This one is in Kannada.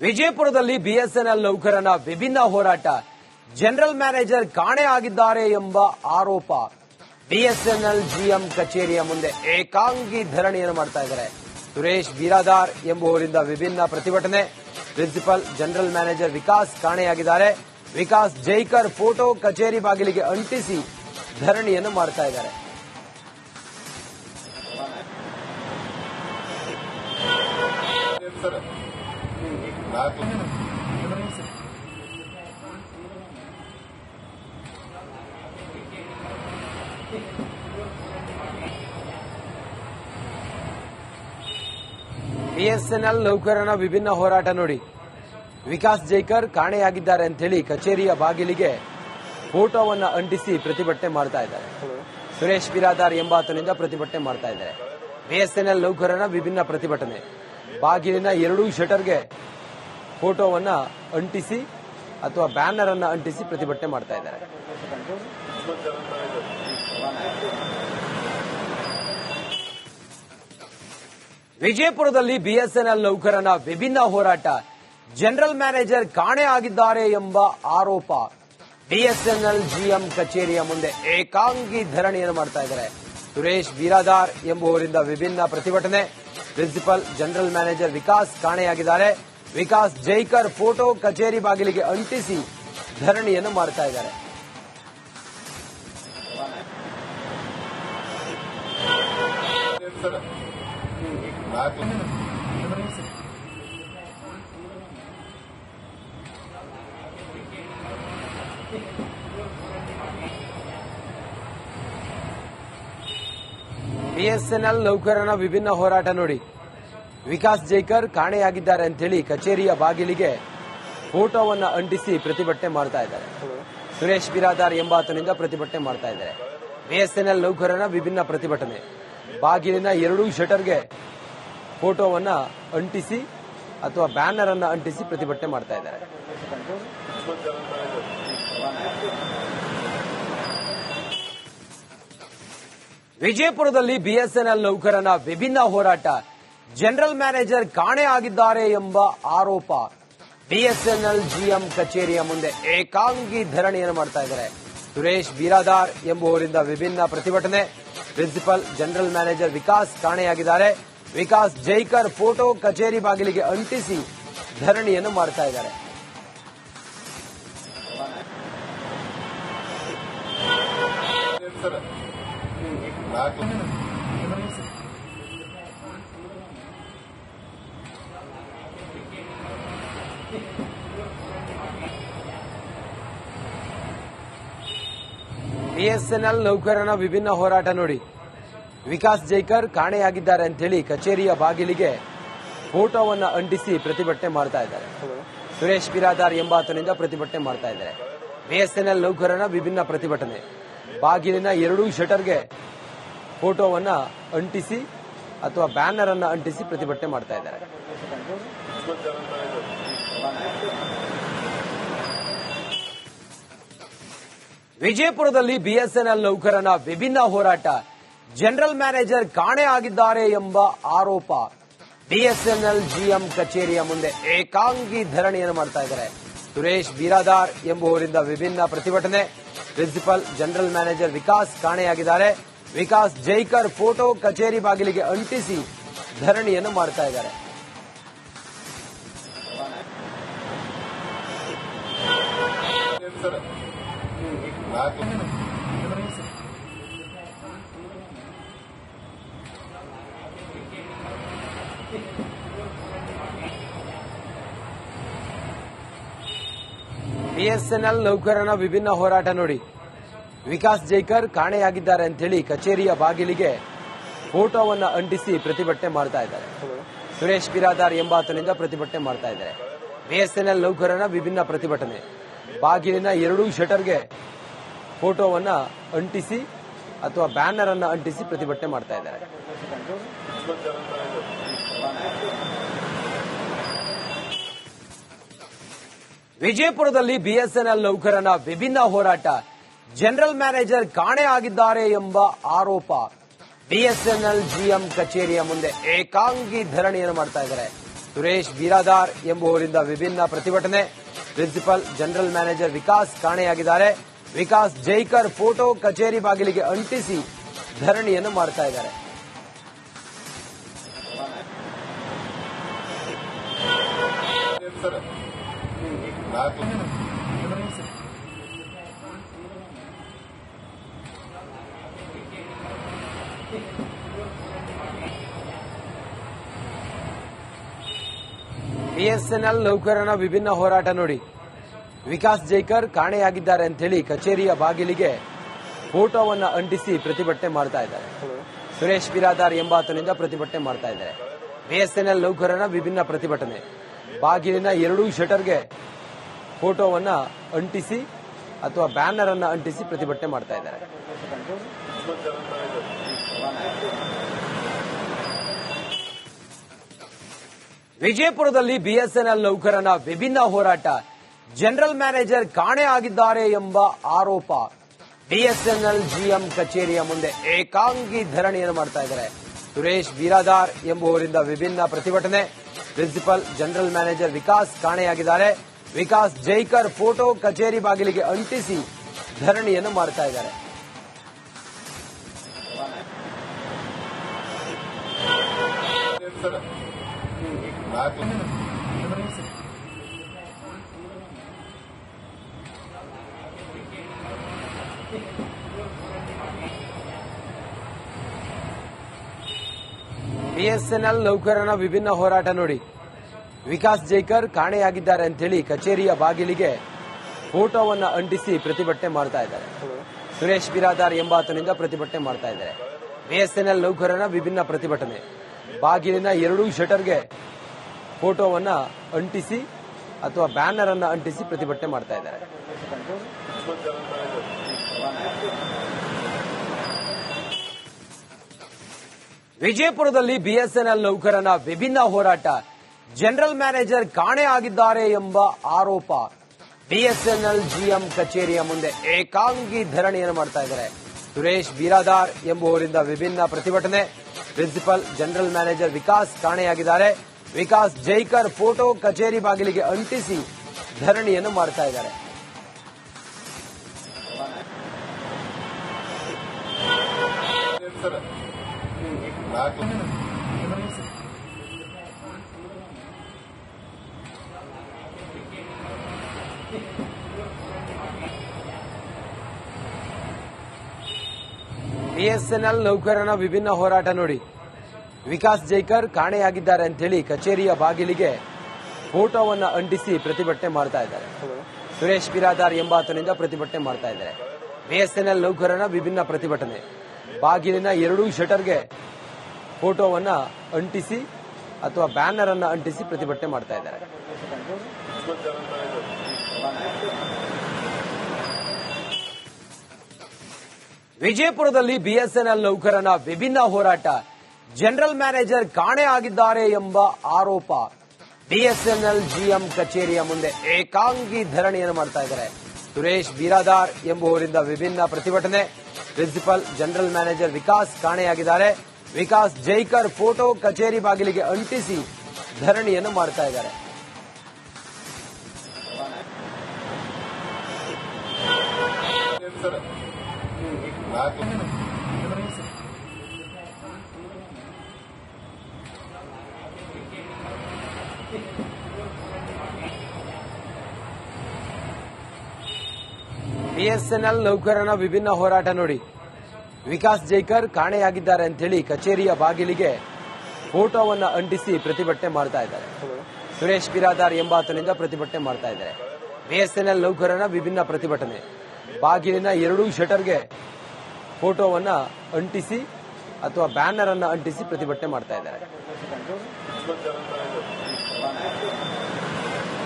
ವಿಜಯಪುರದಲ್ಲಿ ಬಿಎಸ್ಎನ್ಎಲ್ ನೌಕರನ ವಿಭಿನ್ನ ಹೋರಾಟ. ಜನರಲ್ ಮ್ಯಾನೇಜರ್ ಕಾಣೆ ಆಗಿದ್ದಾರೆ ಎಂಬ ಆರೋಪ. ಬಿಎಸ್ಎನ್ಎಲ್ ಜಿಎಂ ಕಚೇರಿಯ ಮುಂದೆ ಏಕಾಂಗಿ ಧರಣಿಯನ್ನು ಮಾಡ್ತಾ ಇದ್ದಾರೆ. ಸುರೇಶ್ ಬಿರಾದಾರ್ ಎಂಬುವರಿಂದ ವಿಭಿನ್ನ ಪ್ರತಿಭಟನೆ. ಪ್ರಿನ್ಸಿಪಲ್ ಜನರಲ್ ಮ್ಯಾನೇಜರ್ ವಿಕಾಸ್ ಕಾಣೆಯಾಗಿದ್ದಾರೆ. ವಿಕಾಸ್ ಜೈಕರ್ ಫೋಟೋ ಕಚೇರಿ ಬಾಗಿಲಿಗೆ ಅಂಟಿಸಿ ಧರಣಿಯನ್ನು ಮಾಡ್ತಾ ಇದ್ದಾರೆ. ಬಿಎಸ್ಎನ್ಎಲ್ ನೌಕರನ ವಿಭಿನ್ನ ಹೋರಾಟ ನೋಡಿ. ವಿಕಾಸ್ ಜೈಕರ್ ಕಾಣೆಯಾಗಿದ್ದಾರೆ ಅಂತ ಹೇಳಿ ಕಚೇರಿಯ ಬಾಗಿಲಿಗೆ ಫೋಟೋವನ್ನು ಅಂಟಿಸಿ ಪ್ರತಿಭಟನೆ ಮಾಡ್ತಾ ಇದ್ದಾರೆ. ಸುರೇಶ್ ಬಿರಾದಾರ್ ಎಂಬಾತನಿಂದ ಪ್ರತಿಭಟನೆ ಮಾಡ್ತಾ ಇದ್ದಾರೆ. ಬಿಎಸ್ಎನ್ಎಲ್ ನೌಕರನ ವಿಭಿನ್ನ ಪ್ರತಿಭಟನೆ. ಬಾಗಿಲಿನ ಎರಡೂ ಶಟರ್ಗೆ ಫೋಟೋವನ್ನ ಅಂಟಿಸಿ ಅಥವಾ ಬ್ಯಾನರ್ ಅನ್ನು ಅಂಟಿಸಿ ಪ್ರತಿಭಟನೆ ಮಾಡ್ತಾ ಇದ್ದಾರೆ. ವಿಜಯಪುರದಲ್ಲಿ ಬಿಎಸ್ಎನ್ಎಲ್ ನೌಕರನ ವಿಭಿನ್ನ ಹೋರಾಟ. ಜನರಲ್ ಮ್ಯಾನೇಜರ್ ಕಾಣೆ ಆಗಿದ್ದಾರೆ ಎಂಬ ಆರೋಪ. ಬಿಎಸ್ಎನ್ಎಲ್ ಜಿಎಂ ಕಚೇರಿಯ ಮುಂದೆ ಏಕಾಂಗಿ ಧರಣಿಯನ್ನು ಮಾಡ್ತಾ ಇದ್ದಾರೆ. ಸುರೇಶ್ ಬಿರಾದಾರ್ ಎಂಬುವರಿಂದ ವಿಭಿನ್ನ ಪ್ರತಿಭಟನೆ. ಪ್ರಿನ್ಸಿಪಲ್ ಜನರಲ್ ಮ್ಯಾನೇಜರ್ ವಿಕಾಸ್ ಕಾಣೆಯಾಗಿದ್ದಾರೆ. ವಿಕಾಸ್ ಜೈಕರ್ ಫೋಟೋ ಕಚೇರಿ ಬಾಗಿಲಿಗೆ ಅಂಟಿಸಿ ಧರಣಿಯನ್ನು ಮಾಡ್ತಾ ಇದ್ದಾರೆ. ಬಿಎಸ್ಎನ್ಎಲ್ ನೌಕರನ ವಿಭಿನ್ನ ಹೋರಾಟ ನೋಡಿ. ವಿಕಾಸ್ ಜೈಕರ್ ಕಾಣೆಯಾಗಿದ್ದಾರೆ ಅಂತ ಹೇಳಿ ಕಚೇರಿಯ ಬಾಗಿಲಿಗೆ ಫೋಟೋವನ್ನು ಅಂಟಿಸಿ ಪ್ರತಿಭಟನೆ ಮಾಡ್ತಾ ಇದ್ದಾರೆ. ಸುರೇಶ್ ಬಿರಾದಾರ್ ಎಂಬಾತನಿಂದ ಪ್ರತಿಭಟನೆ ಮಾಡ್ತಾ ಇದ್ದಾರೆ. ಬಿಎಸ್ಎನ್ಎಲ್ ನೌಕರನ ವಿಭಿನ್ನ ಪ್ರತಿಭಟನೆ. ಬಾಗಿಲಿನ ಎರಡೂ ಶಟರ್ಗೆ ಫೋಟೋವನ್ನ ಅಂಟಿಸಿ ಅಥವಾ ಬ್ಯಾನರ್ ಅನ್ನು ಅಂಟಿಸಿ ಪ್ರತಿಭಟನೆ ಮಾಡ್ತಾ ಇದ್ದಾರೆ. ವಿಜಯಪುರದಲ್ಲಿ ಬಿಎಸ್ಎನ್ಎಲ್ ನೌಕರನ ವಿಭಿನ್ನ ಹೋರಾಟ. ಜನರಲ್ ಮ್ಯಾನೇಜರ್ ಕಾಣೆ ಆಗಿದ್ದಾರೆ ಎಂಬ ಆರೋಪ. ಬಿಎಸ್ಎನ್ಎಲ್ ಜಿಎಂ ಕಚೇರಿಯ ಮುಂದೆ ಏಕಾಂಗಿ ಧರಣಿಯನ್ನು ಮಾಡ್ತಾ ಇದ್ದಾರೆ. ಸುರೇಶ್ ಬಿರಾದಾರ್ ಎಂಬುವರಿಂದ ವಿಭಿನ್ನ ಪ್ರತಿಭಟನೆ. ಪ್ರಿನ್ಸಿಪಲ್ ಜನರಲ್ ಮ್ಯಾನೇಜರ್ ವಿಕಾಸ್ ಕಾಣೆಯಾಗಿದ್ದಾರೆ. ವಿಕಾಸ್ ಜೈಕರ್ ಫೋಟೋ ಕಚೇರಿ ಬಾಗಿಲಿಗೆ ಅಂಟಿಸಿ ಧರಣಿಯನ್ನು ಮಾಡ್ತಾ ಇದ್ದಾರೆ. ಬಿಎಸ್ಎನ್ಎಲ್ ನೌಕರನ ವಿಭಿನ್ನ ಹೋರಾಟ ನೋಡಿ. ವಿಕಾಸ್ ಜೈಕರ್ ಕಾಣೆಯಾಗಿದ್ದಾರೆ ಅಂತ ಹೇಳಿ ಕಚೇರಿಯ ಬಾಗಿಲಿಗೆ ಫೋಟೋವನ್ನು ಅಂಟಿಸಿ ಪ್ರತಿಭಟನೆ ಮಾಡ್ತಾ ಇದ್ದಾರೆ. ಸುರೇಶ್ ಬಿರಾದಾರ್ ಎಂಬಾತನಿಂದ ಪ್ರತಿಭಟನೆ ಮಾಡ್ತಾ ಇದ್ದಾರೆ. ಬಿಎಸ್ಎನ್ಎಲ್ ನೌಕರನ ವಿಭಿನ್ನ ಪ್ರತಿಭಟನೆ. ಬಾಗಿಲಿನ ಎರಡೂ ಶಟರ್ಗೆ ಫೋಟೋವನ್ನ ಅಂಟಿಸಿ ಅಥವಾ ಬ್ಯಾನರ್ ಅನ್ನು ಅಂಟಿಸಿ ಪ್ರತಿಭಟನೆ ಮಾಡ್ತಾ ಇದ್ದಾರೆ. ವಿಜಯಪುರದಲ್ಲಿ ಬಿಎಸ್ಎನ್ಎಲ್ ನೌಕರನ ವಿಭಿನ್ನ ಹೋರಾಟ. ಜನರಲ್ ಮ್ಯಾನೇಜರ್ ಕಾಣೆ ಆಗಿದ್ದಾರೆ ಎಂಬ ಆರೋಪ. ಬಿಎಸ್ಎನ್ಎಲ್ ಜಿಎಂ ಕಚೇರಿಯ ಮುಂದೆ ಏಕಾಂಗಿ ಧರಣಿಯನ್ನು ಮಾಡ್ತಾ ಇದ್ದಾರೆ. ಸುರೇಶ್ ಬಿರಾದಾರ್ ಎಂಬುವರಿಂದ ವಿಭಿನ್ನ ಪ್ರತಿಭಟನೆ. ಪ್ರಿನ್ಸಿಪಲ್ ಜನರಲ್ ಮ್ಯಾನೇಜರ್ ವಿಕಾಸ್ ಕಾಣೆಯಾಗಿದ್ದಾರೆ. ವಿಕಾಸ್ ಜೈಕರ್ ಫೋಟೋ ಕಚೇರಿ ಬಾಗಿಲಿಗೆ ಅಂಟಿಸಿ ಧರಣಿಯನ್ನು ಮಾಡ್ತಾ ಇದ್ದಾರೆ. ಬಿಎಸ್ಎನ್ಎಲ್ ನೌಕರನ ವಿಭಿನ್ನ ಹೋರಾಟ ನೋಡಿ. ವಿಕಾಸ್ ಜೈಕರ್ ಕಾಣೆಯಾಗಿದ್ದಾರೆ ಅಂತ ಹೇಳಿ ಕಚೇರಿಯ ಬಾಗಿಲಿಗೆ ಫೋಟೋವನ್ನು ಅಂಟಿಸಿ ಪ್ರತಿಭಟನೆ ಮಾಡ್ತಾ ಇದ್ದಾರೆ. ಸುರೇಶ್ ಬಿರಾದಾರ್ ಎಂಬಾತನಿಂದ ಪ್ರತಿಭಟನೆ ಮಾಡ್ತಾ ಇದ್ದಾರೆ. ಬಿಎಸ್ಎನ್ಎಲ್ ನೌಕರನ ವಿಭಿನ್ನ ಪ್ರತಿಭಟನೆ. ಬಾಗಿಲಿನ ಎರಡೂ ಶಟರ್ಗೆ ಫೋಟೋವನ್ನ ಅಂಟಿಸಿ ಅಥವಾ ಬ್ಯಾನರ್ ಅನ್ನು ಅಂಟಿಸಿ ಪ್ರತಿಭಟನೆ ಮಾಡ್ತಾ ಇದ್ದಾರೆ. ವಿಜಯಪುರದಲ್ಲಿ ಬಿಎಸ್ಎನ್ಎಲ್ ನೌಕರನ ವಿಭಿನ್ನ ಹೋರಾಟ. ಜನರಲ್ ಮ್ಯಾನೇಜರ್ ಕಾಣೆ ಆಗಿದ್ದಾರೆ ಎಂಬ ಆರೋಪ. ಬಿಎಸ್ಎನ್ಎಲ್ ಜಿಎಂ ಕಚೇರಿಯ ಮುಂದೆ ಏಕಾಂಗಿ ಧರಣಿಯನ್ನು ಮಾಡ್ತಾ ಇದ್ದಾರೆ. ಸುರೇಶ್ ಬಿರಾದಾರ್ ಎಂಬುವರಿಂದ ವಿಭಿನ್ನ ಪ್ರತಿಭಟನೆ. ಪ್ರಿನ್ಸಿಪಲ್ ಜನರಲ್ ಮ್ಯಾನೇಜರ್ ವಿಕಾಸ್ ಕಾಣೆಯಾಗಿದ್ದಾರೆ. ವಿಕಾಸ್ ಜೈಕರ್ ಫೋಟೋ ಕಚೇರಿ ಬಾಗಿಲಿಗೆ ಅಂಟಿಸಿ ಧರಣಿಯನ್ನು ಮಾಡ್ತಾ ಇದ್ದಾರೆ. ಬಿಎಸ್ಎನ್ಎಲ್ ನೌಕರನ ವಿಭಿನ್ನ ಹೋರಾಟ ನೋಡಿ. ವಿಕಾಸ್ ಜೈಕರ್ ಕಾಣೆಯಾಗಿದ್ದಾರೆ ಅಂತೇಳಿ ಕಚೇರಿಯ ಬಾಗಿಲಿಗೆ ಫೋಟೋವನ್ನು ಅಂಟಿಸಿ ಪ್ರತಿಭಟನೆ ಮಾಡ್ತಾ ಇದ್ದಾರೆ. ಸುರೇಶ್ ಬಿರಾದಾರ್ ಎಂಬಾತನಿಂದ ಪ್ರತಿಭಟನೆ ಮಾಡ್ತಾ ಇದ್ದಾರೆ. ಬಿಎಸ್ಎನ್ಎಲ್ ನೌಕರನ ವಿಭಿನ್ನ ಪ್ರತಿಭಟನೆ. ಬಾಗಿಲಿನ ಎರಡೂ ಶಟರ್ಗೆ ಫೋಟೋವನ್ನ ಅಂಟಿಸಿ ಅಥವಾ ಬ್ಯಾನರ್ ಅನ್ನು ಅಂಟಿಸಿ ಪ್ರತಿಭಟನೆ ಮಾಡ್ತಾ ಇದ್ದಾರೆ. ವಿಜಯಪುರದಲ್ಲಿ ಬಿಎಸ್ಎನ್ಎಲ್ ನೌಕರನ ವಿಭಿನ್ನ ಹೋರಾಟ. ಜನರಲ್ ಮ್ಯಾನೇಜರ್ ಕಾಣೆ ಆಗಿದ್ದಾರೆ ಎಂಬ ಆರೋಪ. ಬಿಎಸ್ಎನ್ಎಲ್ ಜಿಎಂ ಕಚೇರಿಯ ಮುಂದೆ ಏಕಾಂಗಿ ಧರಣಿಯನ್ನು ಮಾಡ್ತಾ ಇದ್ದಾರೆ. ಸುರೇಶ್ ಬಿರಾದಾರ್ ಎಂಬುವರಿಂದ ವಿಭಿನ್ನ ಪ್ರತಿಭಟನೆ. ಪ್ರಿನ್ಸಿಪಲ್ ಜನರಲ್ ಮ್ಯಾನೇಜರ್ ವಿಕಾಸ್ ಕಾಣೆಯಾಗಿದ್ದಾರೆ. ವಿಕಾಸ್ ಜೈಕರ್ ಫೋಟೋ ಕಚೇರಿ ಬಾಗಿಲಿಗೆ ಅಂಟಿಸಿ ಧರಣಿಯನ್ನು ಮಾಡ್ತಾ ಇದ್ದಾರೆ. ಬಿಎಸ್ಎನ್ಎಲ್ ನೌಕರನ ವಿಭಿನ್ನ ಹೋರಾಟ ನೋಡಿ. ವಿಕಾಸ್ ಜೈಕರ್ ಕಾಣೆಯಾಗಿದ್ದಾರೆ ಅಂತೇಳಿ ಕಚೇರಿಯ ಬಾಗಿಲಿಗೆ ಫೋಟೋವನ್ನು ಅಂಟಿಸಿ ಪ್ರತಿಭಟನೆ ಮಾಡ್ತಾ ಇದ್ದಾರೆ. ಸುರೇಶ್ ಬಿರಾದಾರ್ ಎಂಬಾತನಿಂದ ಪ್ರತಿಭಟನೆ ಮಾಡ್ತಾ ಇದ್ದಾರೆ. ಬಿಎಸ್ಎನ್ಎಲ್ ನೌಕರನ ವಿಭಿನ್ನ ಪ್ರತಿಭಟನೆ. ಬಾಗಿಲಿನ ಎರಡೂ ಶಟರ್ಗೆ ಫೋಟೋವನ್ನ ಅಂಟಿಸಿ ಅಥವಾ ಬ್ಯಾನರ್ ಅನ್ನು ಅಂಟಿಸಿ ಪ್ರತಿಭಟನೆ ಮಾಡ್ತಾ ಇದ್ದಾರೆ. ವಿಜಯಪುರದಲ್ಲಿ ಬಿಎಸ್ಎನ್ಎಲ್ ನೌಕರನ ವಿಭಿನ್ನ ಹೋರಾಟ. ಜನರಲ್ ಮ್ಯಾನೇಜರ್ ಕಾಣೆ ಆಗಿದ್ದಾರೆ ಎಂಬ ಆರೋಪ. ಬಿಎಸ್ಎನ್ಎಲ್ ಜಿಎಂ ಕಚೇರಿಯ ಮುಂದೆ ಏಕಾಂಗಿ ಧರಣಿಯನ್ನು ಮಾಡ್ತಾ ಇದ್ದಾರೆ. ಸುರೇಶ್ ಬಿರಾದಾರ್ ಎಂಬುವರಿಂದ ವಿಭಿನ್ನ ಪ್ರತಿಭಟನೆ. ಪ್ರಿನ್ಸಿಪಲ್ ಜನರಲ್ ಮ್ಯಾನೇಜರ್ ವಿಕಾಸ್ ಕಾಣೆಯಾಗಿದ್ದಾರೆ. ವಿಕಾಸ್ ಜೈಕರ್ ಫೋಟೋ ಕಚೇರಿ ಬಾಗಿಲಿಗೆ ಅಂಟಿಸಿ ಧರಣಿಯನ್ನು ಮಾಡ್ತಾ ಇದ್ದಾರೆ. ಬಿಎಸ್ಎನ್ಎಲ್ ನೌಕರನ ವಿಭಿನ್ನ ಹೋರಾಟ ನೋಡಿ. ವಿಕಾಸ್ ಜೈಕರ್ ಕಾಣೆಯಾಗಿದ್ದಾರೆ ಅಂತೇಳಿ ಕಚೇರಿಯ ಬಾಗಿಲಿಗೆ ಫೋಟೋವನ್ನು ಅಂಟಿಸಿ ಪ್ರತಿಭಟನೆ ಮಾಡ್ತಾ ಇದ್ದಾರೆ. ಸುರೇಶ್ ಬಿರಾದಾರ್ ಎಂಬಾತನಿಂದ ಪ್ರತಿಭಟನೆ ಮಾಡ್ತಾ ಇದ್ದಾರೆ. ಬಿಎಸ್ಎನ್ಎಲ್ ನೌಕರನ ವಿಭಿನ್ನ ಪ್ರತಿಭಟನೆ. ಬಾಗಿಲಿನ ಎರಡೂ ಶಟರ್ಗೆ ಫೋಟೋವನ್ನ ಅಂಟಿಸಿ ಅಥವಾ ಬ್ಯಾನರ್ ಅನ್ನು ಅಂಟಿಸಿ ಪ್ರತಿಭಟನೆ ಮಾಡ್ತಾ ಇದ್ದಾರೆ. ವಿಜಯಪುರದಲ್ಲಿ ಬಿಎಸ್ಎನ್ಎಲ್ ನೌಕರನ ವಿಭಿನ್ನ ಹೋರಾಟ. ಜನರಲ್ ಮ್ಯಾನೇಜರ್ ಕಾಣೆ ಆಗಿದ್ದಾರೆ ಎಂಬ ಆರೋಪ. ಬಿಎಸ್ಎನ್ಎಲ್ ಜಿಎಂ ಕಚೇರಿಯ ಮುಂದೆ ಏಕಾಂಗಿ ಧರಣಿಯನ್ನು ಮಾಡ್ತಾ ಇದ್ದಾರೆ. ಸುರೇಶ್ ಬಿರಾದಾರ್ ಎಂಬುವರಿಂದ ವಿಭಿನ್ನ ಪ್ರತಿಭಟನೆ. ಪ್ರಿನ್ಸಿಪಲ್ ಜನರಲ್ ಮ್ಯಾನೇಜರ್ ವಿಕಾಸ್ ಕಾಣೆಯಾಗಿದ್ದಾರೆ. ವಿಕಾಸ್ ಜೈಕರ್ ಫೋಟೋ ಕಚೇರಿ ಬಾಗಿಲಿಗೆ ಅಂಟಿಸಿ ಧರಣಿಯನ್ನು ಮಾಡ್ತಾ ಇದ್ದಾರೆ. ಬಿಎಸ್ಎನ್ಎಲ್ ನೌಕರನ ವಿಭಿನ್ನ ಹೋರಾಟ ನೋಡಿ. ವಿಕಾಸ್ ಜೈಕರ್ ಕಾಣೆಯಾಗಿದ್ದಾರೆ ಅಂತೇಳಿ ಕಚೇರಿಯ ಬಾಗಿಲಿಗೆ ಫೋಟೋವನ್ನು ಅಂಟಿಸಿ ಪ್ರತಿಭಟನೆ ಮಾಡ್ತಾ ಇದ್ದಾರೆ. ಸುರೇಶ್ ಬಿರಾದಾರ್ ಎಂಬಾತನಿಂದ ಪ್ರತಿಭಟನೆ ಮಾಡ್ತಾ ಇದ್ದಾರೆ. ಬಿಎಸ್ಎನ್ಎಲ್ ನೌಕರನ ವಿಭಿನ್ನ ಪ್ರತಿಭಟನೆ. ಬಾಗಿಲಿನ ಎರಡೂ ಶಟರ್ಗೆ ಫೋಟೋವನ್ನ ಅಂಟಿಸಿ ಅಥವಾ ಬ್ಯಾನರ್ ಅನ್ನು ಅಂಟಿಸಿ ಪ್ರತಿಭಟನೆ ಮಾಡ್ತಾ ಇದ್ದಾರೆ.